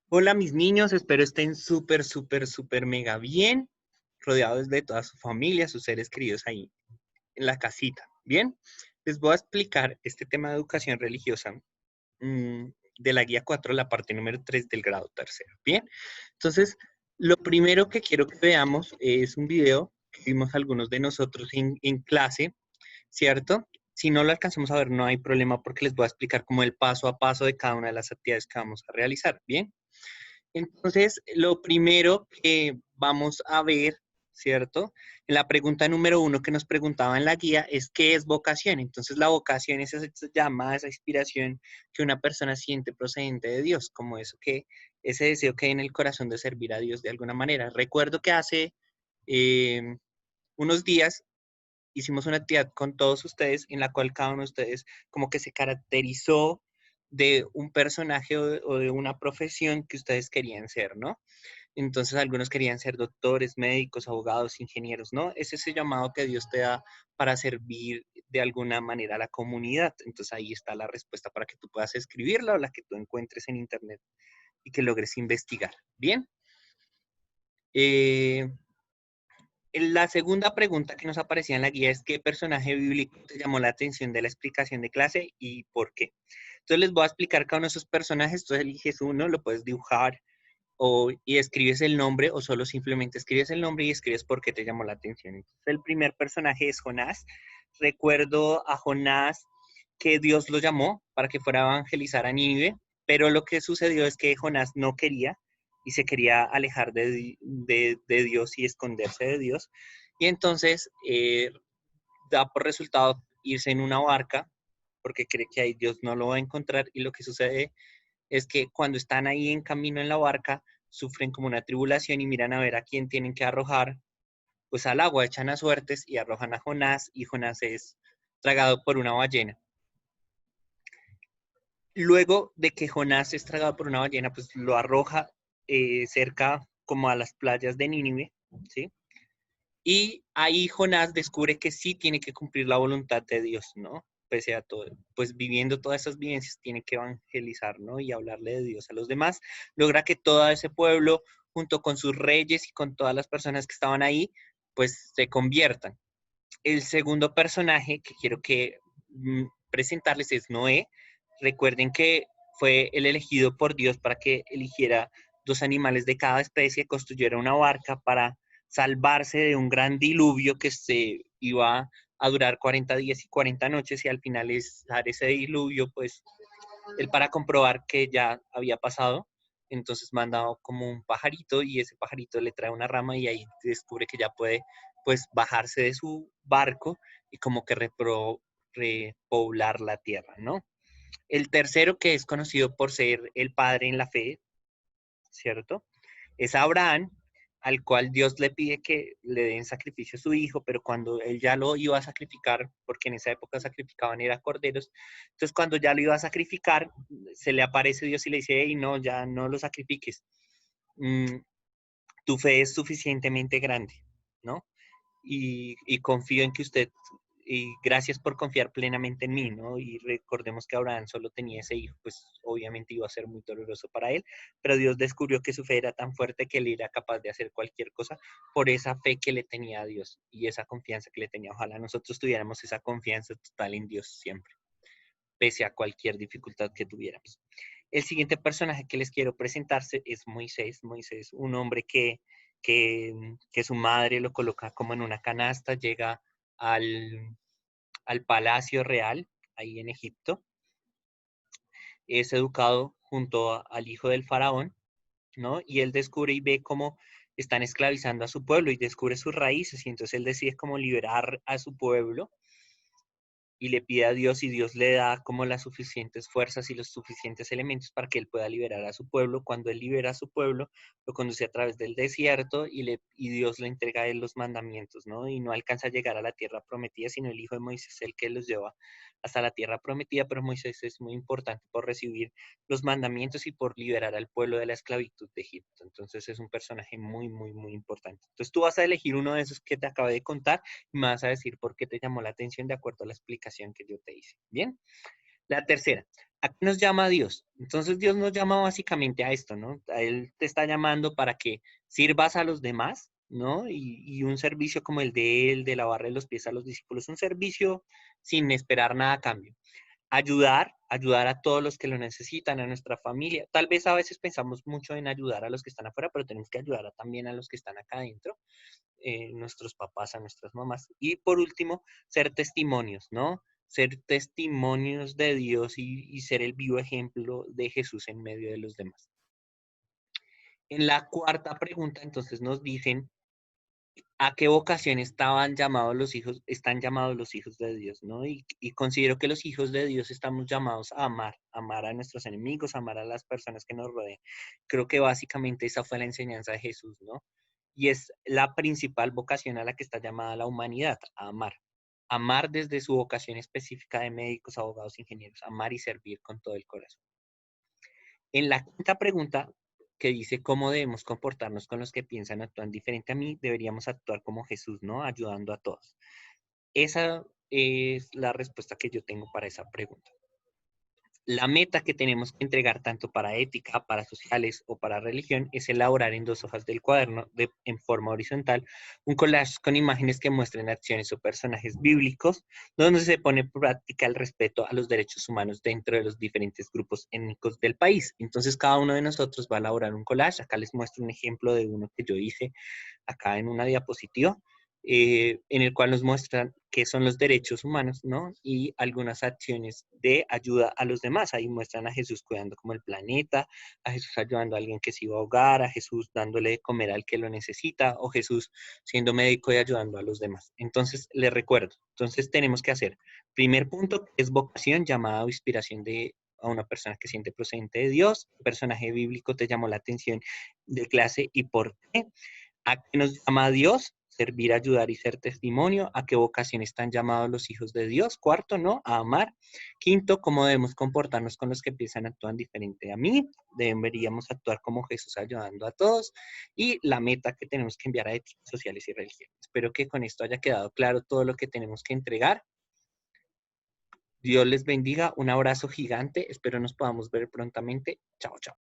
Hola mis niños, espero estén súper mega bien, rodeados de toda su familia, sus seres queridos ahí en la casita. Bien, les voy a explicar este tema de educación religiosa mm, de la guía 4, la parte número 3 del grado tercero. Bien, entonces lo primero que quiero que veamos es un video que vimos algunos de nosotros en clase, ¿cierto? Si no lo alcanzamos a ver, no hay problema porque les voy a explicar como el paso a paso de cada una de las actividades que vamos a realizar. Bien. Entonces, lo primero que vamos a ver, ¿cierto? En la pregunta número 1 que nos preguntaba en la guía es ¿qué es vocación? Entonces, la vocación es esa llamada, esa inspiración que una persona siente procedente de Dios, como eso que, ese deseo que hay en el corazón de servir a Dios de alguna manera. Recuerdo que hace eh, unos días hicimos una actividad con todos ustedes en la cual cada uno de ustedes como que se caracterizó de un personaje o de una profesión que ustedes querían ser, ¿no? Entonces algunos querían ser doctores, médicos, abogados, ingenieros, ¿no? Es ese llamado que Dios te da para servir de alguna manera a la comunidad. Entonces ahí está la respuesta para que tú puedas escribirla o la que tú encuentres en internet y que logres investigar. Bien. Eh, La segunda pregunta que nos aparecía en la guía es ¿qué personaje bíblico te llamó la atención de la explicación de clase y por qué? Entonces les voy a explicar cada uno de esos personajes, tú eliges uno, lo puedes dibujar y escribes el nombre o solo simplemente escribes el nombre y escribes por qué te llamó la atención. Entonces el primer personaje es Jonás. Recuerdo a Jonás que Dios lo llamó para que fuera a evangelizar a Nínive, pero lo que sucedió es que Jonás no quería y se quería alejar de Dios y esconderse de Dios. Y entonces da por resultado irse en una barca porque cree que ahí Dios no lo va a encontrar y lo que sucede es que cuando están ahí en camino en la barca sufren como una tribulación y miran a ver a quién tienen que arrojar, pues al agua echan a suertes y arrojan a Jonás y Jonás es tragado por una ballena. Luego de que Jonás es tragado por una ballena, pues lo arroja cerca como a las playas de Nínive, ¿sí? Y ahí Jonás descubre que sí tiene que cumplir la voluntad de Dios, ¿no? Pese a todo, pues viviendo todas esas vivencias, tiene que evangelizar, ¿no? Y hablarle de Dios a los demás. Logra que todo ese pueblo, junto con sus reyes y con todas las personas que estaban ahí, pues se conviertan. El segundo personaje que quiero que presentarles es Noé. Recuerden que fue el elegido por Dios para que eligiera dos animales de cada especie, construyera una barca para salvarse de un gran diluvio que se iba a durar 40 días y 40 noches y al final es dar ese diluvio, pues él para comprobar que ya había pasado, entonces manda como un pajarito y ese pajarito le trae una rama y ahí descubre que ya puede pues bajarse de su barco y como que repoblar la tierra, ¿no? El tercero que es conocido por ser el padre en la fe, ¿cierto? Es Abraham, al cual Dios le pide que le den sacrificio a su hijo, pero cuando él ya lo iba a sacrificar, porque en esa época sacrificaban era corderos, entonces cuando ya lo iba a sacrificar, se le aparece Dios y le dice, hey, no, ya no lo sacrifiques, mm, tu fe es suficientemente grande, ¿no? Y confío en que usted, y gracias por confiar plenamente en mí, ¿no? Y recordemos que Abraham solo tenía ese hijo, pues obviamente iba a ser muy doloroso para él, pero Dios descubrió que su fe era tan fuerte que él era capaz de hacer cualquier cosa por esa fe que le tenía a Dios y esa confianza que le tenía. Ojalá nosotros tuviéramos esa confianza total en Dios siempre, pese a cualquier dificultad que tuviéramos. El siguiente personaje que les quiero presentarse es Moisés. Moisés, un hombre que su madre lo coloca como en una canasta, llega al, al palacio real, ahí en Egipto, es educado junto al hijo del faraón, ¿no? Y él descubre y ve cómo están esclavizando a su pueblo y descubre sus raíces y entonces él decide cómo liberar a su pueblo y le pide a Dios y Dios le da como las suficientes fuerzas y los suficientes elementos para que él pueda liberar a su pueblo. Cuando él libera a su pueblo, lo conduce a través del desierto y Dios le entrega a él los mandamientos, ¿no? Y no alcanza a llegar a la tierra prometida, sino el hijo de Moisés el que los lleva hasta la tierra prometida, pero Moisés es muy importante por recibir los mandamientos y por liberar al pueblo de la esclavitud de Egipto. Entonces es un personaje muy importante. Entonces tú vas a elegir uno de esos que te acabé de contar y me vas a decir por qué te llamó la atención de acuerdo a la explicación que yo te hice. Bien, La tercera, ¿a qué nos llama Dios? Entonces Dios nos llama básicamente a esto, ¿no? A Él te está llamando para que sirvas a los demás, ¿no? Y un servicio como el de Él, de lavarle los pies a los discípulos, un servicio sin esperar nada a cambio. Ayudar a todos los que lo necesitan, a nuestra familia. Tal vez a veces pensamos mucho en ayudar a los que están afuera, pero tenemos que ayudar también a los que están acá adentro, nuestros papás, a nuestras mamás. Y por último, ser testimonios, ¿no? Ser testimonios de Dios y ser el vivo ejemplo de Jesús en medio de los demás. En la cuarta pregunta, entonces nos dicen, ¿a qué vocación están llamados los hijos de Dios, ¿no? Y considero que los hijos de Dios estamos llamados a amar a nuestros enemigos, amar a las personas que nos rodean. Creo que básicamente esa fue la enseñanza de Jesús, ¿no? Y es la principal vocación a la que está llamada la humanidad, a amar. Amar desde su vocación específica de médicos, abogados, ingenieros, amar y servir con todo el corazón. En la quinta pregunta, que dice cómo debemos comportarnos con los que piensan actúan diferente a mí, deberíamos actuar como Jesús, ¿no? Ayudando a todos. Esa es la respuesta que yo tengo para esa pregunta. La meta que tenemos que entregar tanto para ética, para sociales o para religión es elaborar en 2 hojas del cuaderno en forma horizontal un collage con imágenes que muestren acciones o personajes bíblicos donde se pone en práctica el respeto a los derechos humanos dentro de los diferentes grupos étnicos del país. Entonces cada uno de nosotros va a elaborar un collage. Acá les muestro un ejemplo de uno que yo hice acá en una diapositiva, en el cual nos muestran qué son los derechos humanos, ¿no? Y algunas acciones de ayuda a los demás. Ahí muestran a Jesús cuidando como el planeta, a Jesús ayudando a alguien que se iba a ahogar, a Jesús dándole de comer al que lo necesita, o Jesús siendo médico y ayudando a los demás. Entonces, les recuerdo, entonces tenemos que hacer, primer punto, que es vocación, llamada o inspiración a una persona que siente procedente de Dios. ¿Qué personaje bíblico te llamó la atención de clase y por qué? ¿A qué nos llama Dios? Servir, ayudar y ser testimonio. ¿A qué vocación están llamados los hijos de Dios? Cuarto, ¿no? A amar. Quinto, ¿cómo debemos comportarnos con los que piensan actúan diferente a mí? Deberíamos actuar como Jesús ayudando a todos. Y la meta que tenemos que enviar a éticas sociales y religión. Espero que con esto haya quedado claro todo lo que tenemos que entregar. Dios les bendiga. Un abrazo gigante. Espero nos podamos ver prontamente. Chao, chao.